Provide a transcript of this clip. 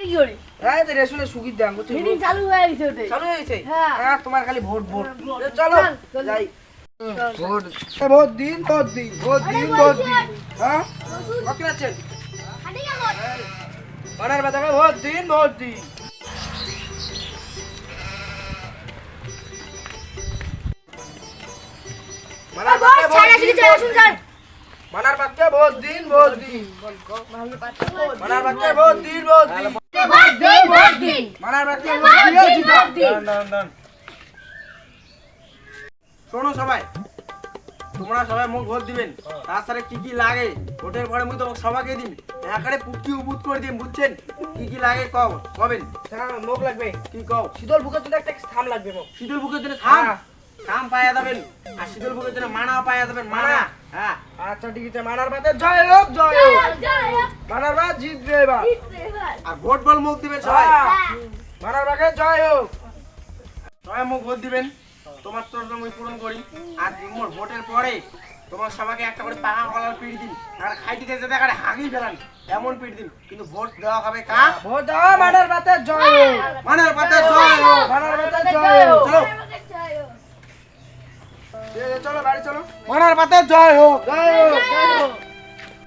কি করে এই তো রেশনে সুগির দাম বুঝছো মিটিং চালু হয়ে গেছে ওতে চালু হয়ে গেছে হ্যাঁ। হ্যাঁ তোমার খালি ভোট ভোট ভোট। চলো চল, যাই চল। ভোট ভোট দিন ভোট দিন ভোট দিন ভোট দিন হ্যাঁ কত আছেন পাড়ার বাজারে ভোট দিন ভোট দিন মানার বস বাচ্চা ছাড়া শুধু চল শুন চল মানার বাচ্চা ভোট দিন ভোট দিন মানার বাচ্চা ভোট দিন ভোট দিন ভোট দিন মানার বাচ্চা ভোট দিয়ে জিতা দিন। শোনো সবাই তোমরা সবাই মুখ ভোট দিবেন তার সাথে কি কি লাগে ভোটের পরে মুই তোমাকে সবাইকে দিন একারে পুটকি উবুত করে দিন বুঝছেন কি কি লাগে কও কবেন হ্যাঁ মুখ লাগবে কি কও শীতল বুকের জন্য একটা থাম লাগবে মুখ শীতল বুকের জন্য থাম থাম পায়া যাবেন আর শীতল বুকের জন্য মানা পায়া যাবেন মানা হ্যাঁ আচ্ছা ঠিক আছে মানার বাতে জয় হোক জয় হোক মানার বাত জিতবে এবার আর ভোট বল মুখ দিবেন সবাই মানার বাকে জয় হোক সবাই মুখ ভোট দিবেন তোমার তো আমি পূরণ করি আর মোর ভোটের পরে তোমার সবাইকে একটা করে পাকা কলার পিট দিন আর খাইতে যেতে দেখারে হাগি ফেলান এমন পিট দিন কিন্তু ভোট দেওয়া হবে কা ভোট দেওয়া মানার বাতে জয় হোক মানার বাতে জয় হোক মানার বাতে জয় হোক চলো ঠিক আছে চলো বাড়ি চলো মানার বাতে জয় হোক জয় হোক